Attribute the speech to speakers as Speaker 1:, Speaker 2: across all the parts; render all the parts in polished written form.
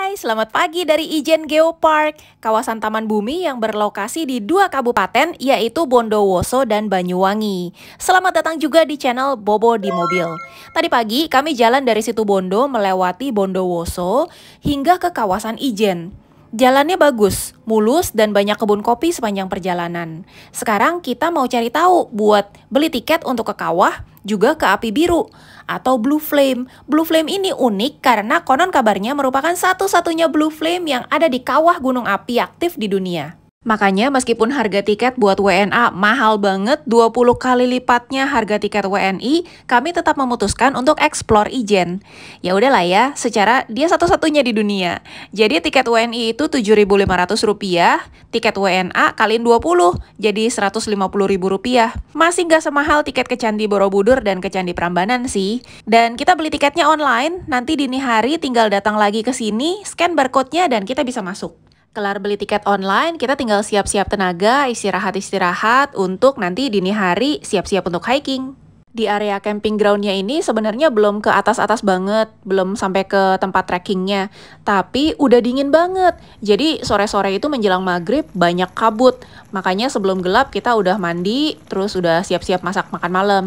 Speaker 1: Hai, selamat pagi dari Ijen Geopark, kawasan taman bumi yang berlokasi di dua kabupaten yaitu Bondowoso dan Banyuwangi. Selamat datang juga di channel Bobo di Mobil. Tadi pagi kami jalan dari situ Bondo melewati Bondowoso hingga ke kawasan Ijen. Jalannya bagus, mulus dan banyak kebun kopi sepanjang perjalanan. Sekarang kita mau cari tahu buat beli tiket untuk ke kawah juga ke api biru atau Blue Flame. Blue Flame ini unik karena konon kabarnya merupakan satu-satunya Blue Flame yang ada di kawah gunung api aktif di dunia. Makanya meskipun harga tiket buat WNA mahal banget, 20 kali lipatnya harga tiket WNI, kami tetap memutuskan untuk explore Ijen. Ya udahlah ya, secara dia satu-satunya di dunia. Jadi tiket WNI itu Rp7.500, tiket WNA kaliin 20, jadi Rp150.000. Masih nggak semahal tiket ke Candi Borobudur dan ke Candi Prambanan sih. Dan kita beli tiketnya online, nanti dini hari tinggal datang lagi ke sini, scan barcode-nya dan kita bisa masuk. Kelar beli tiket online, kita tinggal siap-siap tenaga, istirahat-istirahat untuk nanti dini hari siap-siap untuk hiking. Di area camping ground-nya ini sebenarnya belum ke atas-atas banget, belum sampai ke tempat trekkingnya, tapi udah dingin banget. Jadi sore-sore itu menjelang maghrib banyak kabut, makanya sebelum gelap kita udah mandi, terus udah siap-siap masak makan malam.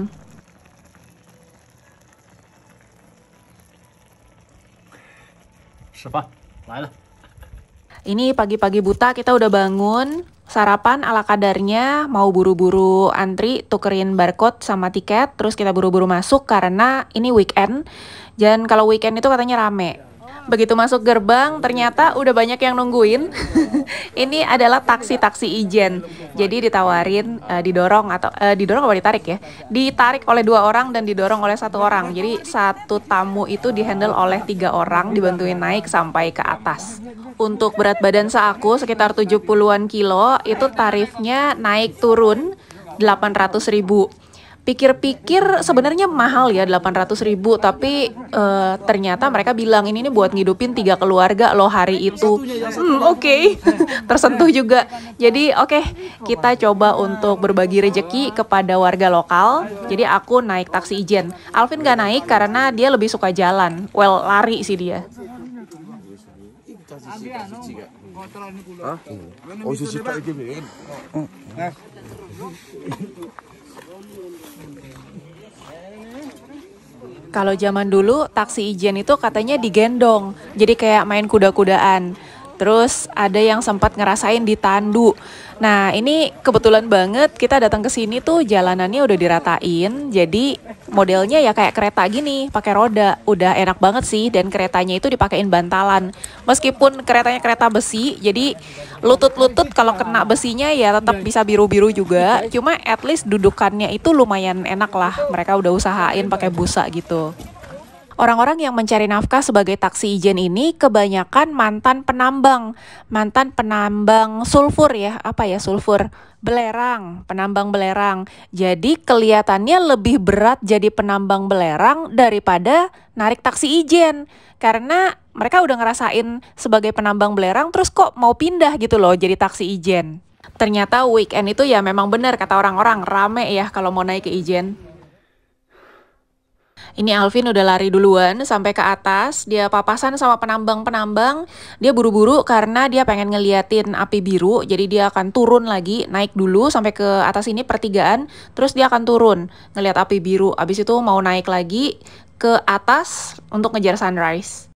Speaker 1: Ini pagi-pagi buta kita udah bangun, sarapan ala kadarnya, mau buru-buru antri, tukerin barcode sama tiket, terus kita buru-buru masuk karena ini weekend, dan kalau weekend itu katanya rame. Begitu masuk gerbang, ternyata udah banyak yang nungguin. Ini adalah taksi-taksi Ijen. Jadi ditawarin, didorong apa ditarik ya? Ditarik oleh 2 orang dan didorong oleh 1 orang. Jadi satu tamu itu dihandle oleh 3 orang, dibantuin naik sampai ke atas. Untuk berat badan seaku sekitar 70-an kilo, itu tarifnya naik turun 800.000. Pikir-pikir sebenarnya mahal ya 800.000, tapi ternyata mereka bilang ini buat ngidupin 3 keluarga loh hari itu. Oke. Tersentuh juga. Jadi oke, kita coba untuk berbagi rejeki kepada warga lokal. Jadi aku naik taksi Ijen. Alvin gak naik karena dia lebih suka jalan. Well, lari sih dia. Kalau zaman dulu taksi Ijen itu katanya digendong, jadi kayak main kuda-kudaan. Terus ada yang sempat ngerasain ditandu. Nah ini kebetulan banget kita datang ke sini tuh jalanannya udah diratain, jadi modelnya ya kayak kereta gini, pakai roda. Udah enak banget sih, dan keretanya itu dipakein bantalan. Meskipun keretanya kereta besi, jadi lutut-lutut kalau kena besinya ya tetap bisa biru-biru juga. Cuma at least dudukannya itu lumayan enak lah. Mereka udah usahain pakai busa gitu. Orang-orang yang mencari nafkah sebagai taksi Ijen ini kebanyakan mantan penambang sulfur ya, sulfur, belerang, penambang belerang. Jadi kelihatannya lebih berat jadi penambang belerang daripada narik taksi Ijen. Karena mereka udah ngerasain sebagai penambang belerang terus kok mau pindah gitu loh jadi taksi Ijen. Ternyata weekend itu ya memang benar kata orang-orang, rame ya kalau mau naik ke Ijen. Ini Alvin udah lari duluan sampai ke atas, dia papasan sama penambang-penambang, dia buru-buru karena dia pengen ngeliatin api biru, jadi dia akan turun lagi, naik dulu sampai ke atas ini pertigaan, terus dia akan turun, ngeliat api biru, abis itu mau naik lagi ke atas untuk ngejar sunrise.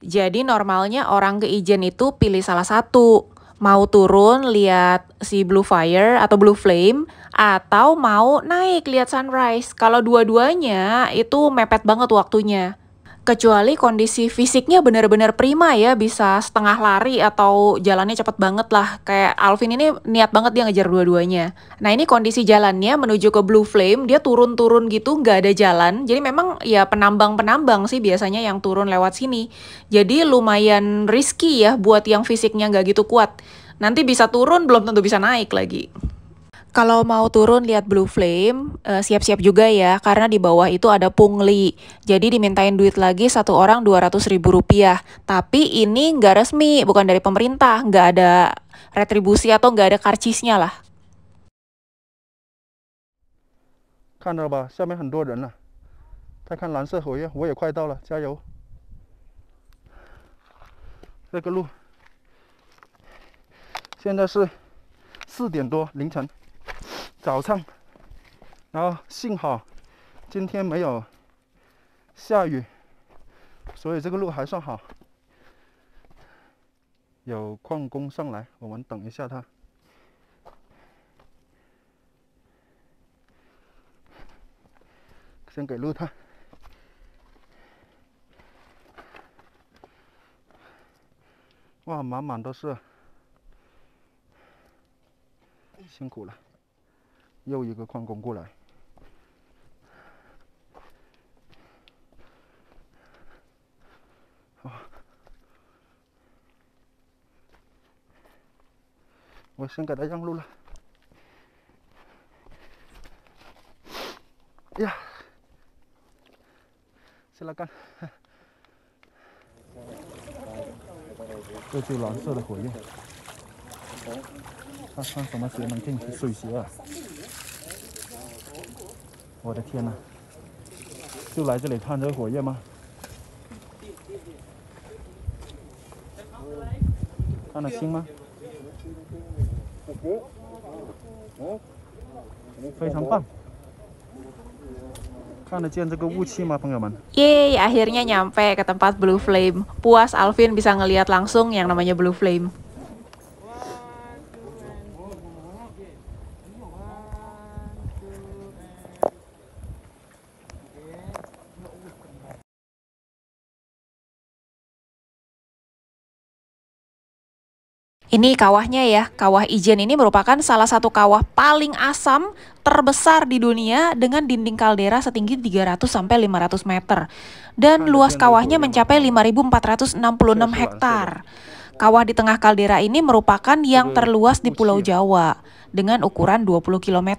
Speaker 1: Jadi normalnya orang ke Ijen itu pilih salah satu, mau turun lihat si Blue Fire atau Blue Flame, atau mau naik lihat sunrise. Kalau dua-duanya itu mepet banget waktunya. Kecuali kondisi fisiknya benar-benar prima ya, bisa setengah lari atau jalannya cepet banget lah. Kayak Alvin ini niat banget dia ngejar dua-duanya. Nah ini kondisi jalannya menuju ke Blue Flame, dia turun-turun gitu, nggak ada jalan. Jadi memang ya penambang-penambang sih biasanya yang turun lewat sini. Jadi lumayan risky ya buat yang fisiknya nggak gitu kuat. Nanti bisa turun belum tentu bisa naik lagi. Kalau mau turun lihat Blue Flame, siap-siap juga ya, karena di bawah itu ada pungli. Jadi dimintain duit lagi satu orang Rp200.000. Tapi ini nggak resmi, bukan dari pemerintah, nggak ada retribusi atau nggak ada karcisnya lah.
Speaker 2: 看到了吧，下面很多人了。再看蓝色火焰，我也快到了，加油！这个路现在是4点多凌晨早上，然后幸好今天没有下雨，所以这个路还算好。有矿工上来，我们等一下他。先给路他。哇，满满都是，辛苦了，又一个矿工过来。我先给他让路了。呀，silakan。这就蓝色的火焰，看看什么鞋能进去？水鞋啊！我的天哪！就来这里看这个火焰吗？看得清吗？非常棒。看得见这个雾气吗，朋友们？
Speaker 1: Yeay, akhirnya nyampe ke tempat Blue Flame. Puas Alvin bisa ngelihat langsung yang namanya Blue Flame. Ini kawahnya ya, Kawah Ijen ini merupakan salah satu kawah paling asam terbesar di dunia dengan dinding kaldera setinggi 300-500 meter. Dan luas kawahnya mencapai 5.466 hektar. Kawah di tengah kaldera ini merupakan yang terluas di Pulau Jawa dengan ukuran 20 km.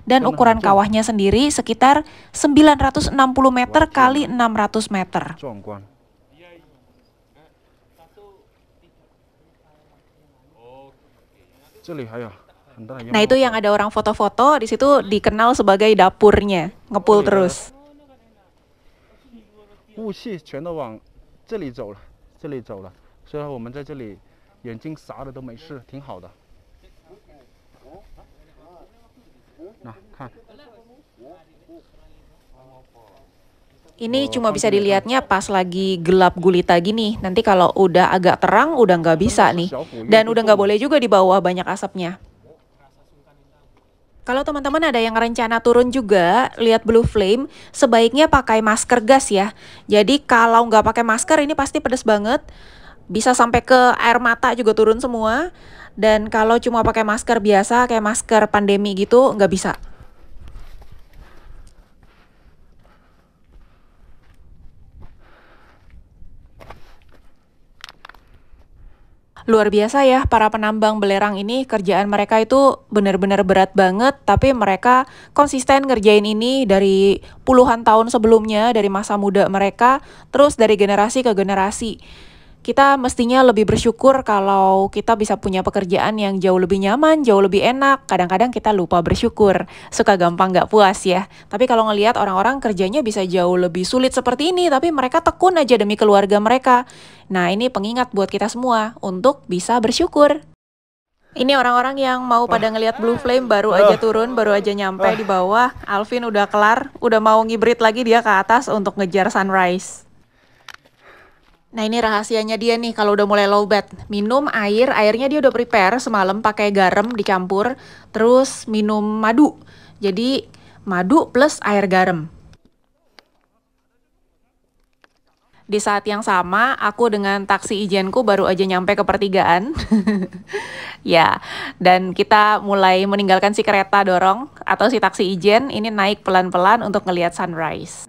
Speaker 1: Dan ukuran kawahnya sendiri sekitar 960 meter kali 600 meter. Nah, itu yang ada orang foto-foto di situ dikenal sebagai dapurnya, ngepul terus.
Speaker 2: 雾气全都往这里走了，所以我们在这里眼睛啥的都没事，挺好的。nah, 看。
Speaker 1: Ini cuma bisa dilihatnya pas lagi gelap gulita gini. Nanti kalau udah agak terang, udah nggak bisa nih. Dan udah nggak boleh juga di bawah banyak asapnya. Kalau teman-teman ada yang rencana turun juga, lihat Blue Flame, sebaiknya pakai masker gas ya. Jadi kalau nggak pakai masker ini pasti pedes banget. Bisa sampai ke air mata juga turun semua. Dan kalau cuma pakai masker biasa, kayak masker pandemi gitu, nggak bisa. Luar biasa ya, para penambang belerang ini kerjaan mereka itu benar-benar berat banget, tapi mereka konsisten ngerjain ini dari puluhan tahun sebelumnya, dari masa muda mereka, terus dari generasi ke generasi. Kita mestinya lebih bersyukur kalau kita bisa punya pekerjaan yang jauh lebih nyaman, jauh lebih enak. Kadang-kadang kita lupa bersyukur, suka gampang nggak puas ya. Tapi kalau ngelihat orang-orang kerjanya bisa jauh lebih sulit seperti ini, tapi mereka tekun aja demi keluarga mereka. Nah, ini pengingat buat kita semua untuk bisa bersyukur. Ini orang-orang yang mau pada ngelihat Blue Flame baru aja turun, baru aja nyampe di bawah. Alvin udah kelar, udah mau ngibrit lagi dia ke atas untuk ngejar sunrise. Nah, ini rahasianya dia nih kalau udah mulai lowbat. Minum air, airnya dia udah prepare semalam pakai garam dicampur, terus minum madu. Jadi madu plus air garam. Di saat yang sama, aku dengan taksi ijenku baru aja nyampe ke pertigaan. Ya, dan kita mulai meninggalkan si kereta dorong atau si taksi ijen, ini naik pelan-pelan untuk ngelihat sunrise.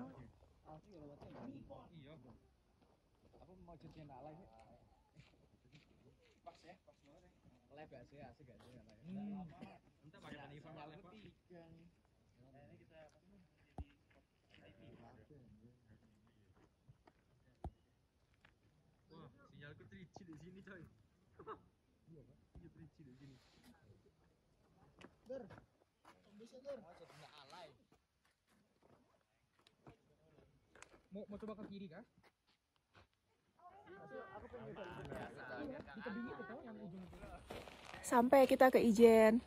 Speaker 3: Mau coba ke kiri kah?
Speaker 1: sampai kita ke Ijen.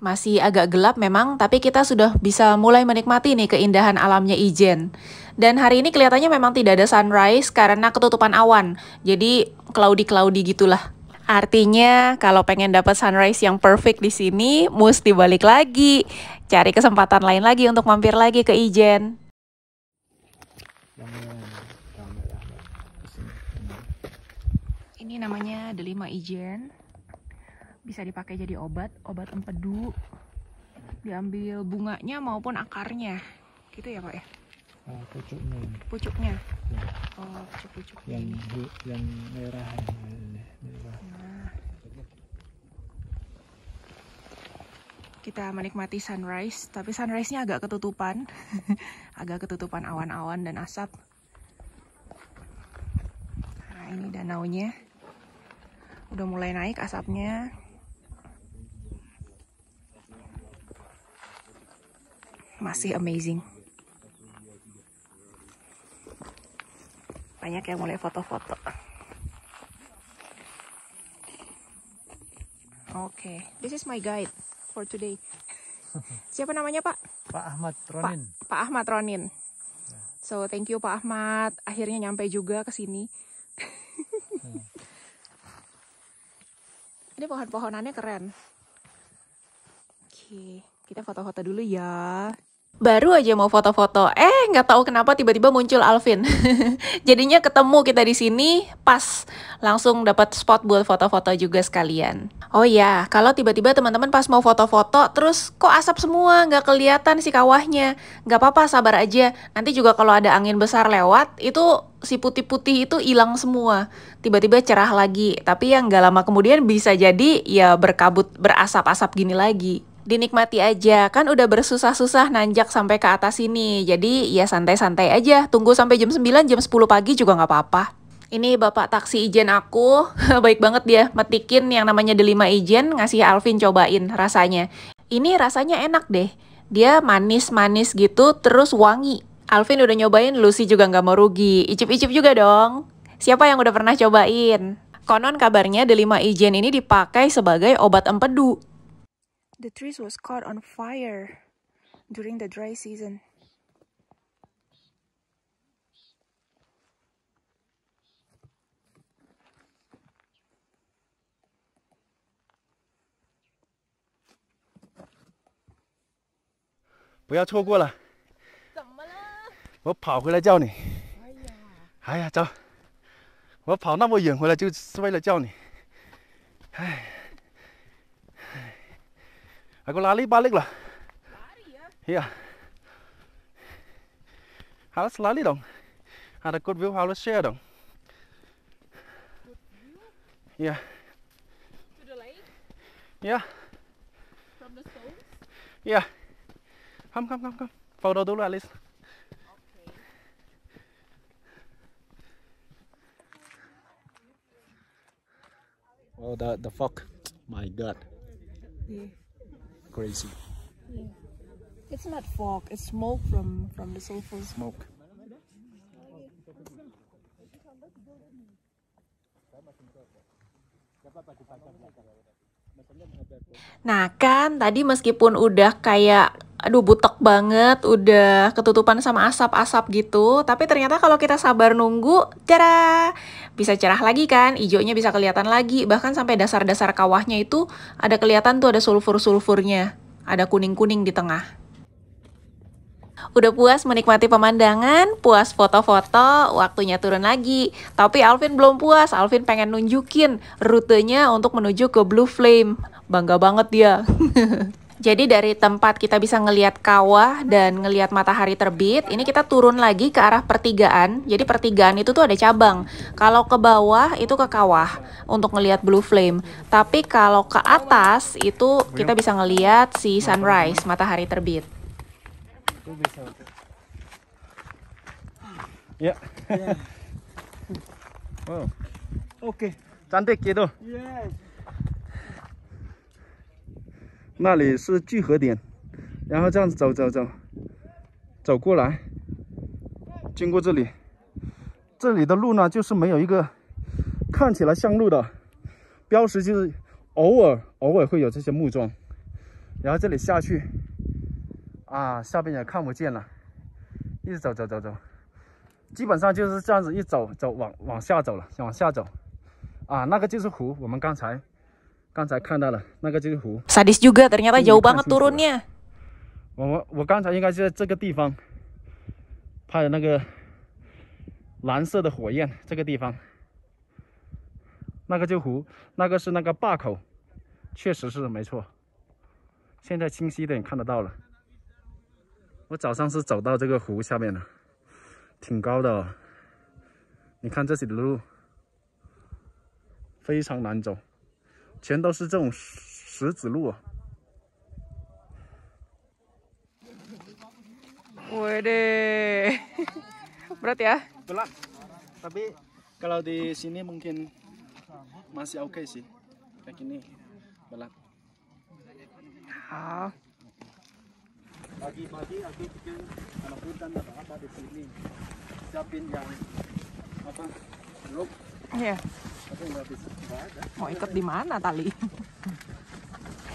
Speaker 1: Masih agak gelap memang, tapi kita sudah bisa mulai menikmati nih keindahan alamnya Ijen. Dan hari ini kelihatannya memang tidak ada sunrise karena ketutupan awan. Jadi cloudy-cloudy gitulah. Artinya kalau pengen dapat sunrise yang perfect di sini, mesti balik lagi. Cari kesempatan lain lagi untuk mampir lagi ke Ijen. Ini namanya delima Ijen. Bisa dipakai jadi obat empedu. Diambil bunganya maupun akarnya. Gitu ya Pak ya?
Speaker 3: Pucuknya.
Speaker 1: Pucuknya?
Speaker 3: Ya.
Speaker 1: Oh, pucuk-pucuknya ini.
Speaker 3: Yang merah.
Speaker 1: Nah. Kita menikmati sunrise, tapi sunrise-nya agak ketutupan. Agak ketutupan awan-awan dan asap. Nah, ini danaunya. Udah mulai naik asapnya. Masih amazing. Banyak yang mulai foto-foto. Oke, this is my guide for today. Siapa namanya Pak?
Speaker 3: Pak Ahmad Ronin.
Speaker 1: Pak Ahmad Ronin. So thank you Pak Ahmad. Akhirnya nyampe juga ke sini. Ini pohon-pohonannya keren. Oke, kita foto-foto dulu ya. Baru aja mau foto-foto, nggak tahu kenapa tiba-tiba muncul Alvin. Jadinya ketemu kita di sini, pas langsung dapat spot buat foto-foto juga sekalian. Oh ya, kalau tiba-tiba teman-teman pas mau foto-foto, terus kok asap semua, nggak kelihatan si kawahnya. Nggak apa-apa, sabar aja. Nanti juga kalau ada angin besar lewat, itu si putih-putih itu hilang semua. Tiba-tiba cerah lagi, tapi yang nggak lama kemudian bisa jadi ya berkabut, berasap-asap gini lagi. Dinikmati aja, kan udah bersusah-susah nanjak sampai ke atas sini. Jadi ya santai-santai aja, tunggu sampai jam 9, jam 10 pagi juga nggak apa-apa. Ini bapak taksi Ijen aku, baik banget dia, metikin yang namanya delima Ijen, ngasih Alvin cobain rasanya. Ini rasanya enak deh, dia manis-manis gitu, terus wangi. Alvin udah nyobain, Lucy juga nggak mau rugi, icip-icip juga dong. Siapa yang udah pernah cobain? Konon kabarnya delima Ijen ini dipakai sebagai obat empedu. The trees was caught on fire during the dry season.
Speaker 2: Jangan 错过了。
Speaker 1: 怎么了？
Speaker 2: 我跑回来叫你。哎呀，走。我跑那么远回来就是为了叫你。唉。Aku lari balik lah.
Speaker 1: Lari ya?
Speaker 2: Iya. Harus lari dong. Ada good view harus share dong.
Speaker 1: Good view?
Speaker 2: Iya.
Speaker 1: To the lake?
Speaker 2: Iya.
Speaker 1: From the stones?
Speaker 2: Iya. Come. Foto dulu Alice.
Speaker 1: Okay.
Speaker 3: Oh, the fog. My God.
Speaker 1: Yeah.
Speaker 3: Crazy.
Speaker 1: Yeah. It's not fog, it's smoke from the sulfur.
Speaker 2: Smoke.
Speaker 1: Nah kan tadi meskipun udah kayak butek banget, udah ketutupan sama asap-asap gitu, tapi ternyata kalau kita sabar nunggu, tada, bisa cerah lagi kan, hijaunya bisa kelihatan lagi, bahkan sampai dasar-dasar kawahnya itu ada kelihatan tuh ada sulfur-sulfurnya, ada kuning-kuning di tengah. Udah puas menikmati pemandangan, puas foto-foto, waktunya turun lagi. Tapi Alvin belum puas, Alvin pengen nunjukin rutenya untuk menuju ke Blue Flame. Bangga banget dia. Jadi dari tempat kita bisa ngelihat kawah dan ngelihat matahari terbit, ini kita turun lagi ke arah pertigaan. Jadi pertigaan itu tuh ada cabang. Kalau ke bawah itu ke kawah untuk ngelihat Blue Flame. Tapi kalau ke atas itu kita bisa ngelihat si sunrise, matahari terbit.
Speaker 2: Ya. Wow. Oke, cantik gitu.
Speaker 3: Yes.
Speaker 2: 那里是聚合点，然后这样子走过来。经过这里，这里的路呢，就是没有一个看起来像路的标识，就是偶尔会有这些木桩。然后这里下去，啊，下边也看不见了，一直走，基本上就是这样子一走往下走了，往下走。啊，那个就是湖，我们刚才看到了，那个就是湖。
Speaker 1: Sadis juga ternyata jauh banget turunnya.
Speaker 2: 我刚才应该是在这个地方拍的那个蓝色的火焰，这个地方，那个就湖，那个是那个坝口，确实是没错。现在清晰一点看得到了。我早上是走到这个湖下面了，挺高的哦。你看这里的路非常难走，全都是这种石子路。
Speaker 1: Waduh. Berat ya?
Speaker 2: Berat. Tapi kalau di sini mungkin masih oke sih. Kayak gini berat. Pagi-pagi aku bikin anak hutan atau apa di sini. Siapin yang apa? Rope.
Speaker 1: Iya.
Speaker 2: Tapi nggak bisa. Nggak ada.
Speaker 1: Mau ikat di mana tali?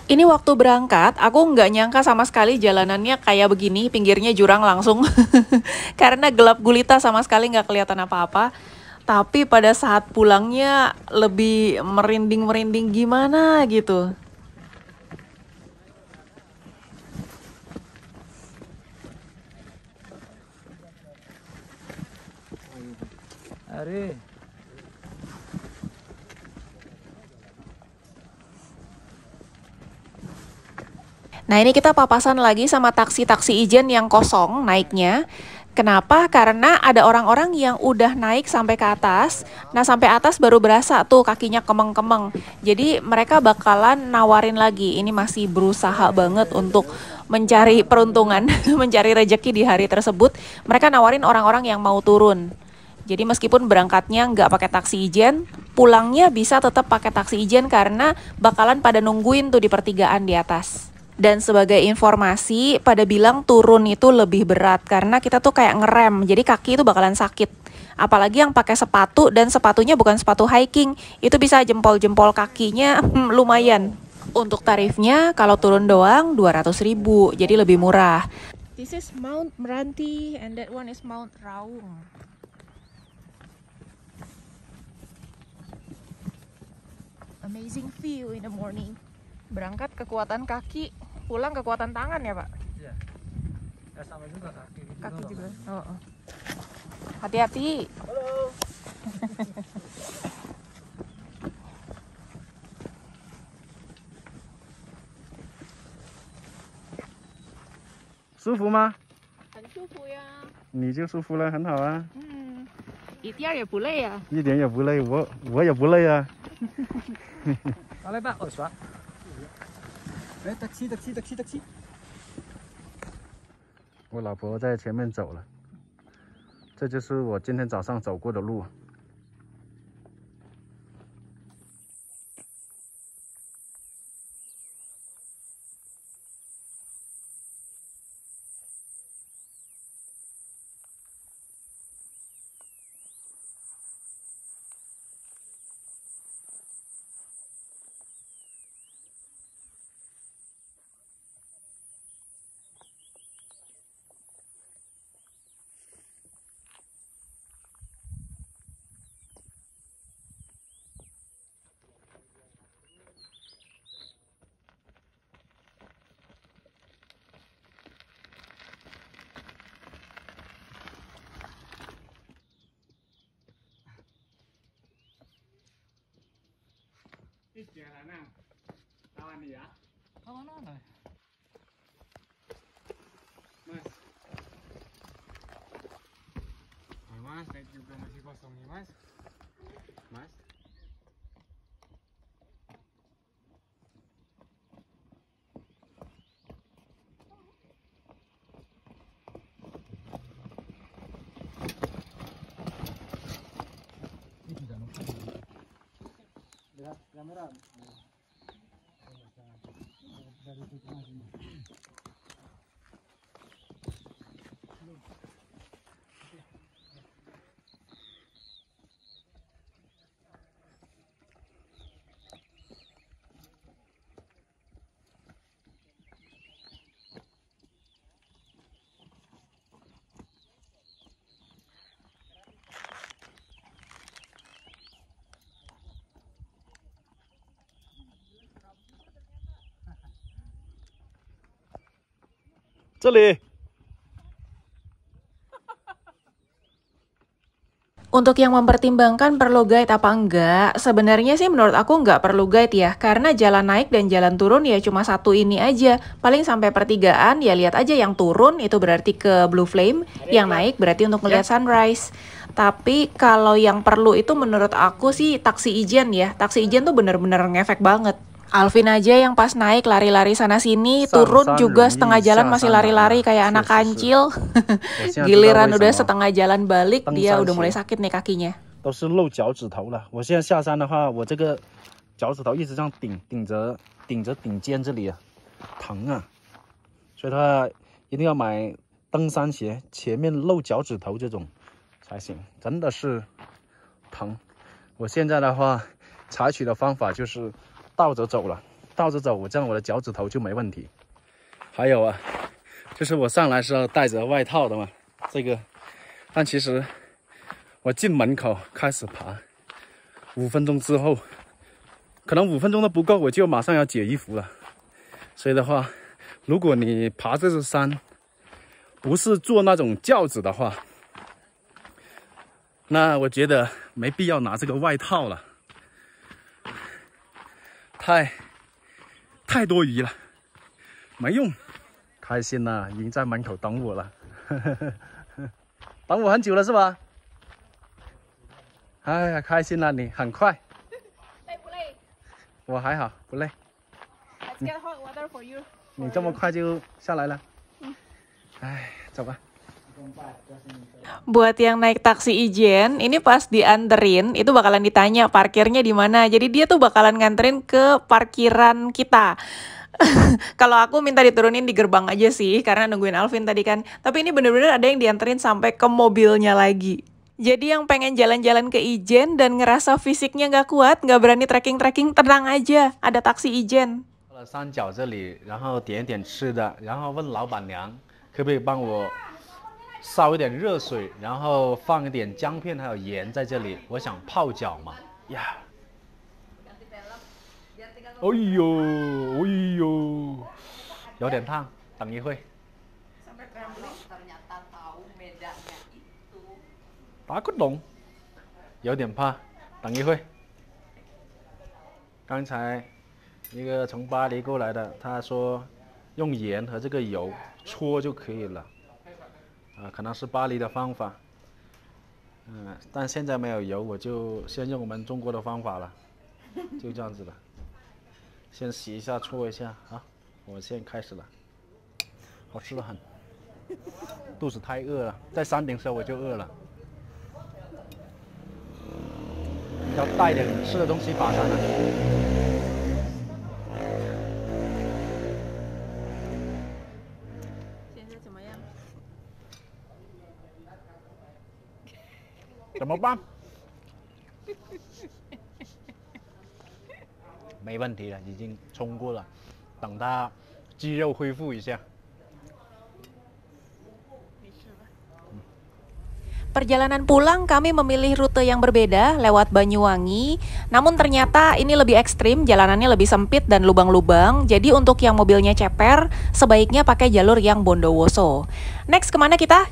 Speaker 1: Ini waktu berangkat, aku nggak nyangka sama sekali jalanannya kayak begini, pinggirnya jurang langsung. Karena gelap gulita sama sekali nggak kelihatan apa-apa. Tapi pada saat pulangnya lebih merinding-merinding gimana gitu.
Speaker 3: Are.
Speaker 1: Nah ini kita papasan lagi sama taksi-taksi Ijen yang kosong naiknya. Kenapa? Karena ada orang-orang yang udah naik sampai ke atas. Nah sampai atas baru berasa tuh kakinya kemeng-kemeng. Jadi mereka bakalan nawarin lagi. Ini masih berusaha banget untuk mencari peruntungan, mencari rejeki di hari tersebut. Mereka nawarin orang-orang yang mau turun. Jadi meskipun berangkatnya nggak pakai taksi Ijen, pulangnya bisa tetap pakai taksi Ijen karena bakalan pada nungguin tuh di pertigaan di atas. Dan sebagai informasi, pada bilang turun itu lebih berat karena kita tuh kayak ngerem, jadi kaki itu bakalan sakit. Apalagi yang pakai sepatu dan sepatunya bukan sepatu hiking, itu bisa jempol-jempol kakinya lumayan. Untuk tarifnya kalau turun doang 200.000, jadi lebih murah. This is Mount Meranti and that one is Mount Raung. Amazing view in the morning. Berangkat kekuatan kaki, pulang kekuatan tangan ya Pak?
Speaker 3: Iya. Ya sama juga kaki.
Speaker 1: Kaki juga. Oh. Hati-hati.
Speaker 2: Halo. 舒服吗？
Speaker 1: 很舒服呀。
Speaker 2: 你就舒服了，很好啊。
Speaker 1: 一点也不累啊。
Speaker 2: 一点也不累，我也不累啊。
Speaker 3: Boleh Pak, oh Pak. Taksi.
Speaker 2: 我老婆在前面走了，这就是我今天早上走过的路。
Speaker 3: Ini jalanan. Lawan ya. Lawan mana? Mas. Mas, naik juga masih kosong nih, Mas. Mas. Lihat kamera. Dari situ masih.
Speaker 2: 这里。
Speaker 1: Untuk yang mempertimbangkan perlu guide apa enggak, sebenarnya sih menurut aku nggak perlu guide ya, karena jalan naik dan jalan turun ya cuma satu ini aja. Paling sampai pertigaan ya lihat aja yang turun itu berarti ke Blue Flame, yang naik berarti untuk melihat sunrise. Tapi kalau yang perlu itu menurut aku sih taksi ijen ya, taksi ijen tuh bener-bener ngefek banget. Alvin aja yang pas naik lari-lari sana-sini, turun juga setengah jalan masih lari-lari kayak anak kancil. Giliran udah setengah jalan balik, dia udah mulai sakit nih kakinya.
Speaker 2: 都是露脚趾头了。我现在下山的话，我这个脚趾头一直这样顶着顶尖这里啊，疼啊！所以他一定要买登山鞋，前面露脚趾头这种才行，真的是疼。我现在的话，采取的方法就是 倒着走了，倒着走，我这样我的脚趾头就没问题。还有啊，就是我上来时候带着外套的嘛，这个，但其实我进门口开始爬，5分钟之后，可能5分钟都不够，我就马上要解衣服了。所以的话，如果你爬这座山，不是坐那种轿子的话，那我觉得没必要拿这个外套了。 太多余了，没用。开心了，已经在门口等我了，等我很久了是吧？哎呀，开心了，你很快。
Speaker 1: 累不累？
Speaker 2: 我还好，不累。
Speaker 1: Let's get hot water for you.
Speaker 2: 你这么快就下来了？哎，走吧。
Speaker 1: Buat yang naik taksi ijen, ini pas dianterin, itu bakalan ditanya parkirnya di mana. Jadi dia tuh bakalan nganterin ke parkiran kita. Kalau aku minta diturunin di gerbang aja sih, karena nungguin Alvin tadi kan. Tapi ini bener-bener ada yang dianterin sampai ke mobilnya lagi. Jadi yang pengen jalan-jalan ke Ijen dan ngerasa fisiknya nggak kuat, nggak berani trekking-trekking, tenang aja, ada taksi Ijen.
Speaker 2: 到了山脚这里，然后点点吃的，然后问老板娘可不可以帮我 烧一点热水，然后放一点姜片还有盐在这里，我想泡脚嘛呀。哎呦，哎呦，有点烫，等一会。打个洞，有点怕，等一会。刚才一个从巴黎过来的，他说用盐和这个油搓就可以了。 可能是巴黎的方法，但现在没有油，我就先用我们中国的方法了，就这样子了。先洗一下，搓一下，好，我现在开始了。好吃的很，肚子太饿了，在山顶时候我就饿了，要带点吃的东西爬山了。 怎么办？没问题了，已经冲过了，等它肌肉恢复一下。
Speaker 1: Perjalanan pulang kami memilih rute yang berbeda lewat Banyuwangi. Namun ternyata ini lebih ekstrim, jalanannya lebih sempit dan lubang-lubang. Jadi untuk yang mobilnya ceper, sebaiknya pakai jalur yang Bondowoso. Next kemana kita?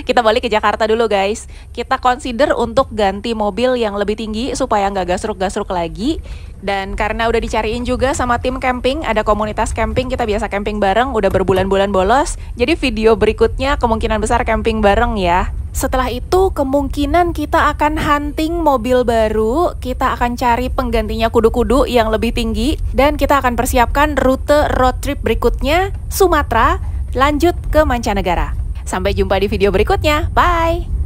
Speaker 1: Kita balik ke Jakarta dulu guys. Kita consider untuk ganti mobil yang lebih tinggi supaya nggak gasruk-gasruk lagi. Dan karena udah dicariin juga sama tim camping, ada komunitas camping, kita biasa camping bareng, udah berbulan-bulan bolos. Jadi video berikutnya kemungkinan besar camping bareng ya. Setelah itu kemungkinan kita akan hunting mobil baru, kita akan cari penggantinya kudu-kudu yang lebih tinggi, dan kita akan persiapkan rute road trip berikutnya, Sumatera, lanjut ke mancanegara. Sampai jumpa di video berikutnya, bye!